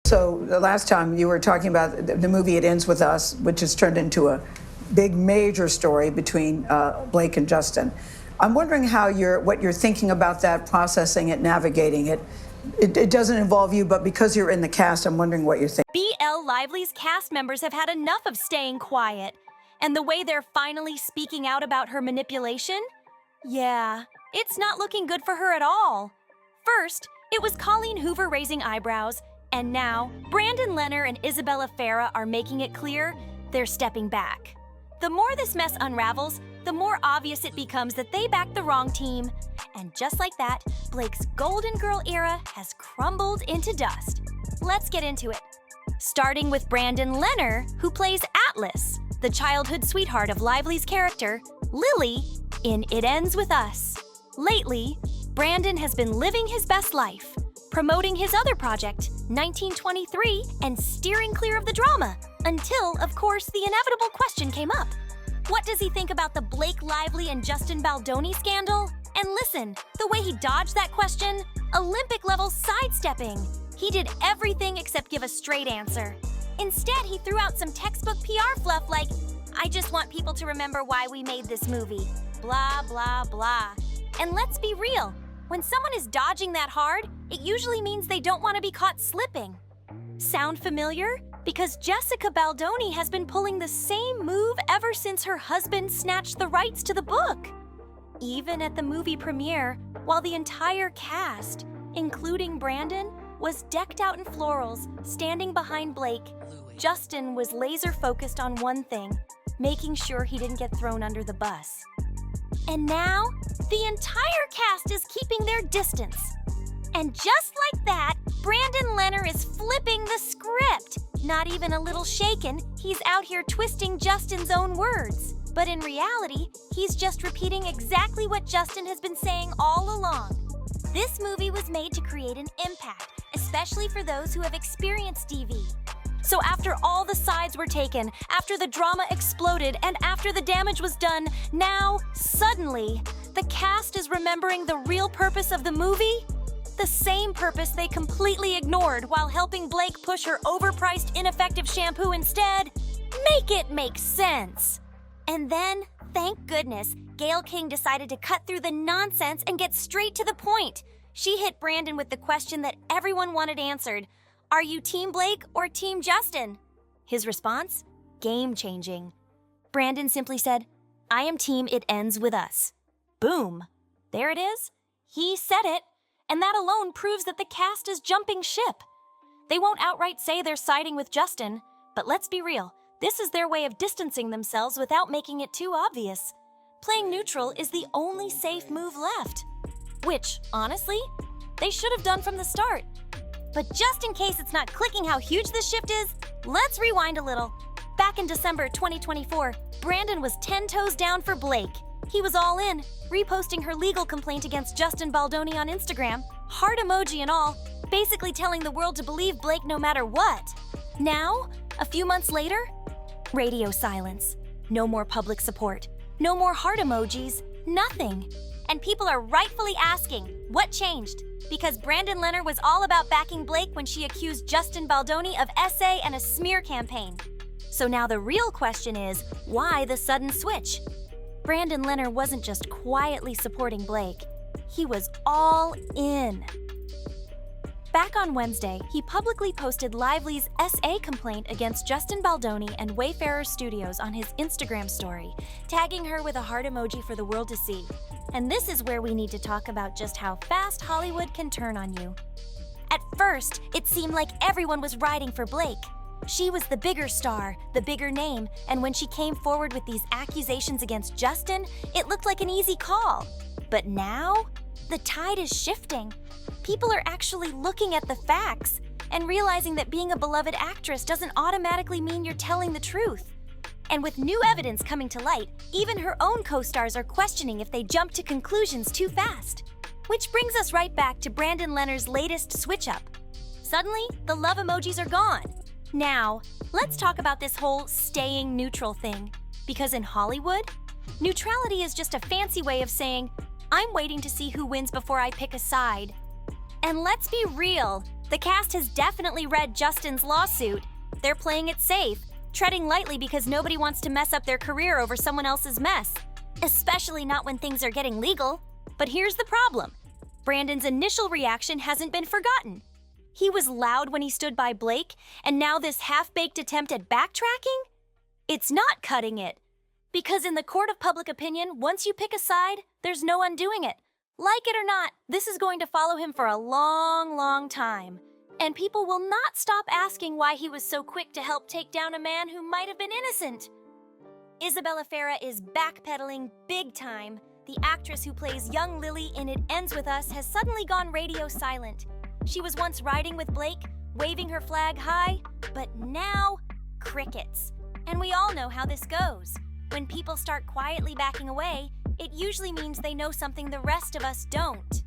So the last time you were talking about the movie It Ends With Us, which has turned into a big major story between Blake and Justin. I'm wondering what you're thinking about that, processing it, navigating it. It doesn't involve you, but because you're in the cast, I'm wondering what you're thinking. BL Lively's cast members have had enough of staying quiet. And the way they're finally speaking out about her manipulation? Yeah, it's not looking good for her at all. First, it was Colleen Hoover raising eyebrows, and now Brandon Lehnert and Isabella Farah are making it clear they're stepping back. The more this mess unravels, the more obvious it becomes that they backed the wrong team. And just like that, Blake's Golden Girl era has crumbled into dust. Let's get into it. Starting with Brandon Lehnert, who plays Atlas, the childhood sweetheart of Lively's character, Lily, in It Ends With Us. Lately, Brandon has been living his best life, promoting his other project, 1923, and steering clear of the drama, until, of course, the inevitable question came up. What does he think about the Blake Lively and Justin Baldoni scandal? And listen, the way he dodged that question, Olympic-level sidestepping. He did everything except give a straight answer. Instead, he threw out some textbook PR fluff like, "I just want people to remember why we made this movie. Blah, blah, blah." And let's be real, when someone is dodging that hard, it usually means they don't want to be caught slipping. Sound familiar? Because Jessica Baldoni has been pulling the same move ever since her husband snatched the rights to the book. Even at the movie premiere, while the entire cast, including Brandon, was decked out in florals, standing behind Blake, Justin was laser-focused on one thing, making sure he didn't get thrown under the bus. And now, the entire cast is keeping their distance. And just like that, Brandon Lehnert is flipping the script. Not even a little shaken, he's out here twisting Justin's own words. But in reality, he's just repeating exactly what Justin has been saying all along. This movie was made to create an impact, especially for those who have experienced DV. So after all the sides were taken, after the drama exploded, and after the damage was done, now, suddenly, the cast is remembering the real purpose of the movie? The same purpose they completely ignored while helping Blake push her overpriced, ineffective shampoo instead. Make it make sense! And then, thank goodness, Gayle King decided to cut through the nonsense and get straight to the point. She hit Brandon with the question that everyone wanted answered. Are you Team Blake or Team Justin? His response? Game-changing. Brandon simply said, "I am Team It Ends With Us." Boom. There it is. He said it, and that alone proves that the cast is jumping ship. They won't outright say they're siding with Justin, but let's be real, this is their way of distancing themselves without making it too obvious. Playing neutral is the only safe move left. Which, honestly, they should have done from the start. But just in case it's not clicking how huge this shift is, let's rewind a little. Back in December 2024, Brandon was 10 toes down for Blake. He was all in, reposting her legal complaint against Justin Baldoni on Instagram, heart emoji and all, basically telling the world to believe Blake no matter what. Now, a few months later, radio silence. No more public support. No more heart emojis. Nothing. And people are rightfully asking, what changed? Because Brandon Lehnert was all about backing Blake when she accused Justin Baldoni of SA and a smear campaign. So now the real question is, why the sudden switch? Brandon Lehnert wasn't just quietly supporting Blake. He was all in. Back on Wednesday, he publicly posted Lively's SA complaint against Justin Baldoni and Wayfarer Studios on his Instagram story, tagging her with a heart emoji for the world to see. And this is where we need to talk about just how fast Hollywood can turn on you. At first, it seemed like everyone was riding for Blake. She was the bigger star, the bigger name, and when she came forward with these accusations against Justin, it looked like an easy call. But now, the tide is shifting. People are actually looking at the facts and realizing that being a beloved actress doesn't automatically mean you're telling the truth. And with new evidence coming to light, even her own co-stars are questioning if they jump to conclusions too fast. Which brings us right back to Brandon Lehnert's latest switch-up. Suddenly, the love emojis are gone. Now, let's talk about this whole staying neutral thing. Because in Hollywood, neutrality is just a fancy way of saying, I'm waiting to see who wins before I pick a side. And let's be real, The cast has definitely read Justin's lawsuit. They're playing it safe, treading lightly because nobody wants to mess up their career over someone else's mess. Especially not when things are getting legal. But here's the problem. Brandon's initial reaction hasn't been forgotten. He was loud when he stood by Blake, and now this half-baked attempt at backtracking? It's not cutting it. Because in the court of public opinion, once you pick a side, there's no undoing it. Like it or not, this is going to follow him for a long, long time. And people will not stop asking why he was so quick to help take down a man who might have been innocent. Isabella Farah is backpedaling big time. The actress who plays young Lily in It Ends With Us has suddenly gone radio silent. She was once riding with Blake, waving her flag high, but now, crickets. And we all know how this goes. When people start quietly backing away, it usually means they know something the rest of us don't.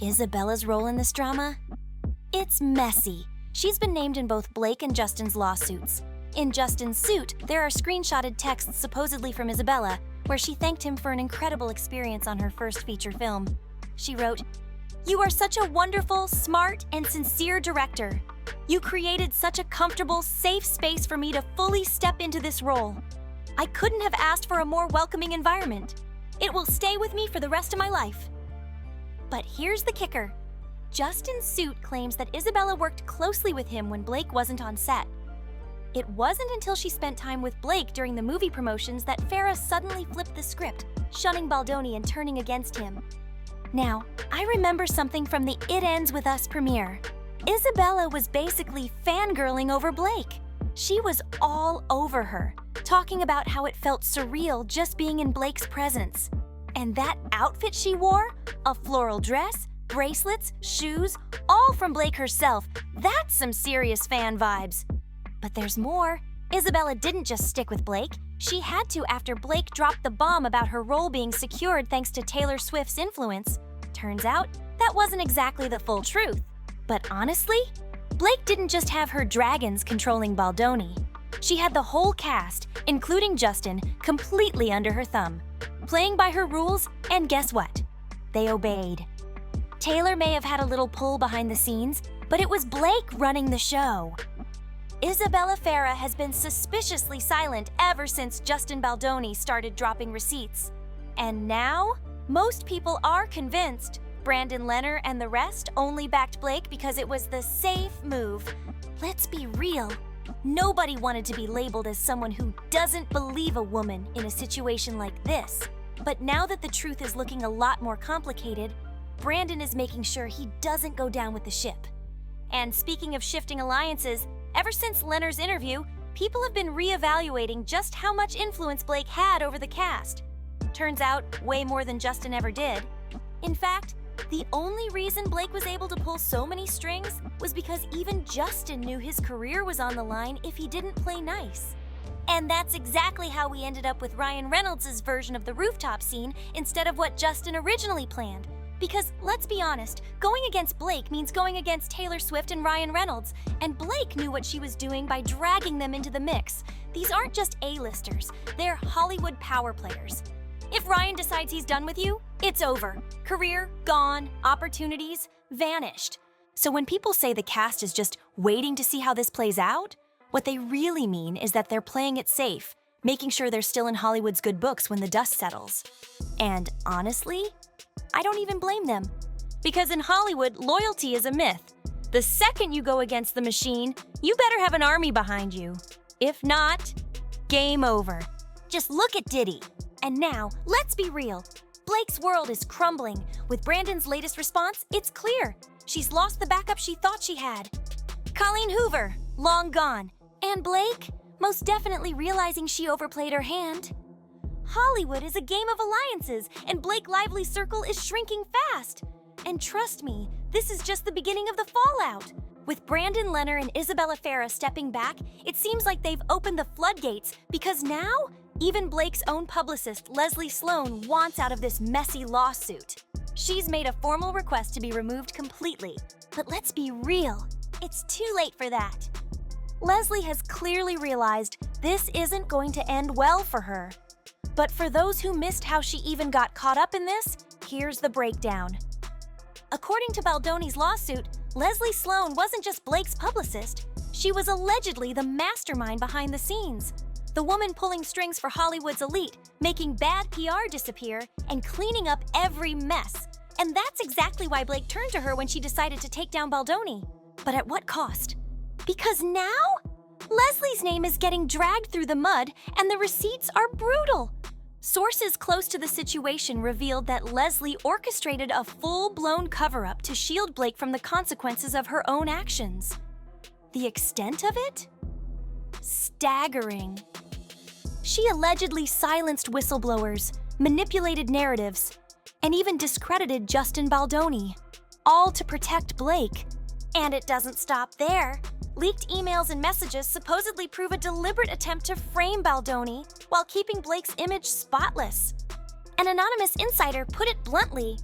Isabella's role in this drama? It's messy. She's been named in both Blake and Justin's lawsuits. In Justin's suit, there are screenshotted texts supposedly from Isabella, where she thanked him for an incredible experience on her first feature film. She wrote, "You are such a wonderful, smart, and sincere director. You created such a comfortable, safe space for me to fully step into this role. I couldn't have asked for a more welcoming environment. It will stay with me for the rest of my life." But here's the kicker. Justin's suit claims that Isabella worked closely with him when Blake wasn't on set. It wasn't until she spent time with Blake during the movie promotions that Farah suddenly flipped the script, shunning Baldoni and turning against him. Now, I remember something from the It Ends With Us premiere. Isabella was basically fangirling over Blake. She was all over her, talking about how it felt surreal just being in Blake's presence. And that outfit she wore, a floral dress, bracelets, shoes, all from Blake herself, that's some serious fan vibes. But there's more. Isabella didn't just stick with Blake. She had to after Blake dropped the bomb about her role being secured thanks to Taylor Swift's influence. Turns out, that wasn't exactly the full truth. But honestly, Blake didn't just have her dragons controlling Baldoni. She had the whole cast, including Justin, completely under her thumb, playing by her rules, and guess what? They obeyed. Taylor may have had a little pull behind the scenes, but it was Blake running the show. Isabella Farah has been suspiciously silent ever since Justin Baldoni started dropping receipts. And now, most people are convinced Brandon Leonard and the rest only backed Blake because it was the safe move. Let's be real. Nobody wanted to be labeled as someone who doesn't believe a woman in a situation like this. But now that the truth is looking a lot more complicated, Brandon is making sure he doesn't go down with the ship. And speaking of shifting alliances, ever since Leonard's interview, people have been reevaluating just how much influence Blake had over the cast. Turns out, way more than Justin ever did. In fact, the only reason Blake was able to pull so many strings was because even Justin knew his career was on the line if he didn't play nice. And that's exactly how we ended up with Ryan Reynolds' version of the rooftop scene instead of what Justin originally planned. Because, let's be honest, going against Blake means going against Taylor Swift and Ryan Reynolds, and Blake knew what she was doing by dragging them into the mix. These aren't just A-listers, they're Hollywood power players. If Ryan decides he's done with you, it's over. Career, gone, opportunities, vanished. So when people say the cast is just waiting to see how this plays out, what they really mean is that they're playing it safe, making sure they're still in Hollywood's good books when the dust settles. And honestly, I don't even blame them. Because in Hollywood, loyalty is a myth. The second you go against the machine, you better have an army behind you. If not, game over. Just look at Diddy. And now, let's be real. Blake's world is crumbling. With Brandon's latest response, it's clear. She's lost the backup she thought she had. Colleen Hoover, long gone. And Blake, most definitely realizing she overplayed her hand. Hollywood is a game of alliances, and Blake Lively's circle is shrinking fast. And trust me, this is just the beginning of the fallout. With Brandon Leonard and Isabella Farah stepping back, it seems like they've opened the floodgates because now, even Blake's own publicist, Leslie Sloan, wants out of this messy lawsuit. She's made a formal request to be removed completely. But let's be real, it's too late for that. Leslie has clearly realized this isn't going to end well for her. But for those who missed how she even got caught up in this, here's the breakdown. According to Baldoni's lawsuit, Leslie Sloan wasn't just Blake's publicist. She was allegedly the mastermind behind the scenes. The woman pulling strings for Hollywood's elite, making bad PR disappear, and cleaning up every mess. And that's exactly why Blake turned to her when she decided to take down Baldoni. But at what cost? Because now, Leslie's name is getting dragged through the mud, and the receipts are brutal. Sources close to the situation revealed that Leslie orchestrated a full-blown cover-up to shield Blake from the consequences of her own actions. The extent of it? Staggering. She allegedly silenced whistleblowers, manipulated narratives, and even discredited Justin Baldoni, all to protect Blake. And it doesn't stop there. Leaked emails and messages supposedly prove a deliberate attempt to frame Baldoni while keeping Blake's image spotless. An anonymous insider put it bluntly: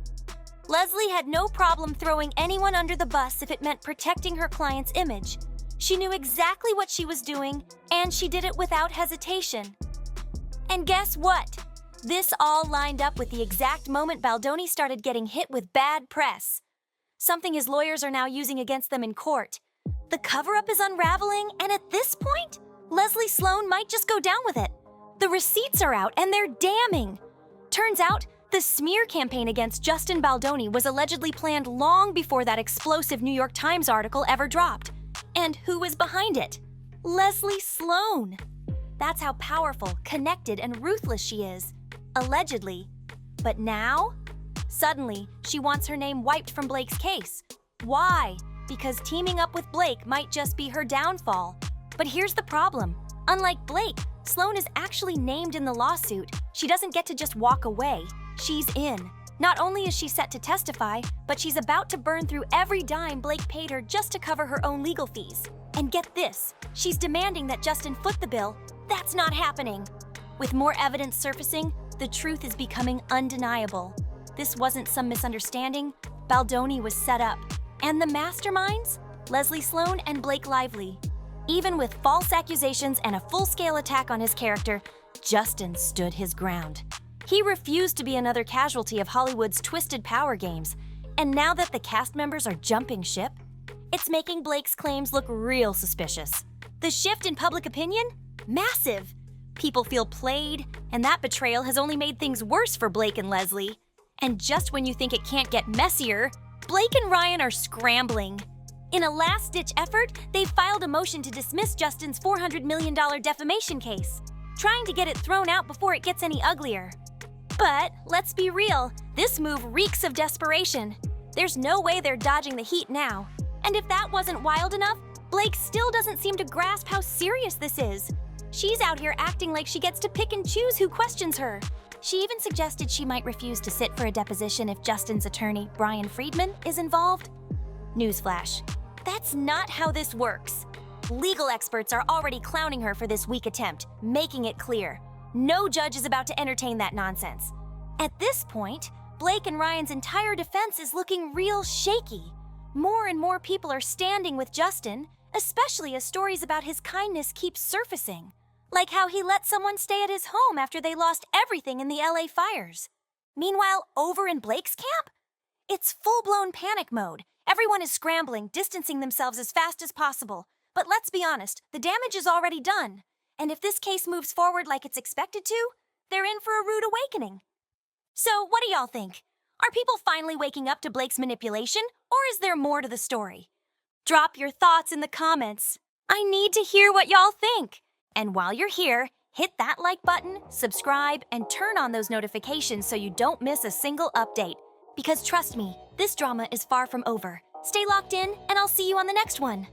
Leslie had no problem throwing anyone under the bus if it meant protecting her client's image. She knew exactly what she was doing, and she did it without hesitation. And guess what? This all lined up with the exact moment Baldoni started getting hit with bad press, something his lawyers are now using against them in court. The cover-up is unraveling, and at this point, Leslie Sloan might just go down with it. The receipts are out, and they're damning. Turns out, the smear campaign against Justin Baldoni was allegedly planned long before that explosive New York Times article ever dropped. And who was behind it? Leslie Sloan. That's how powerful, connected, and ruthless she is. Allegedly. But now? Suddenly, she wants her name wiped from Blake's case. Why? Because teaming up with Blake might just be her downfall. But here's the problem. Unlike Blake, Sloan is actually named in the lawsuit. She doesn't get to just walk away. She's in. Not only is she set to testify, but she's about to burn through every dime Blake paid her just to cover her own legal fees. And get this, she's demanding that Justin foot the bill. That's not happening. With more evidence surfacing, the truth is becoming undeniable. This wasn't some misunderstanding. Baldoni was set up. And the masterminds? Leslie Sloan and Blake Lively. Even with false accusations and a full-scale attack on his character, Justin stood his ground. He refused to be another casualty of Hollywood's twisted power games. And now that the cast members are jumping ship, it's making Blake's claims look real suspicious. The shift in public opinion? Massive. People feel played, and that betrayal has only made things worse for Blake and Leslie. And just when you think it can't get messier, Blake and Ryan are scrambling. In a last-ditch effort, they've filed a motion to dismiss Justin's $400 million defamation case, trying to get it thrown out before it gets any uglier. But let's be real, this move reeks of desperation. There's no way they're dodging the heat now. And if that wasn't wild enough, Blake still doesn't seem to grasp how serious this is. She's out here acting like she gets to pick and choose who questions her. She even suggested she might refuse to sit for a deposition if Justin's attorney, Brian Friedman, is involved. Newsflash: that's not how this works. Legal experts are already clowning her for this weak attempt, making it clear. No judge is about to entertain that nonsense. At this point, Blake and Ryan's entire defense is looking real shaky. More and more people are standing with Justin, especially as stories about his kindness keep surfacing. Like how he let someone stay at his home after they lost everything in the LA fires. Meanwhile, over in Blake's camp, it's full-blown panic mode. Everyone is scrambling, distancing themselves as fast as possible. But let's be honest, the damage is already done. And if this case moves forward like it's expected to, they're in for a rude awakening. So what do y'all think? Are people finally waking up to Blake's manipulation, or is there more to the story? Drop your thoughts in the comments. I need to hear what y'all think. And while you're here, hit that like button, subscribe, and turn on those notifications so you don't miss a single update. Because trust me, this drama is far from over. Stay locked in, and I'll see you on the next one.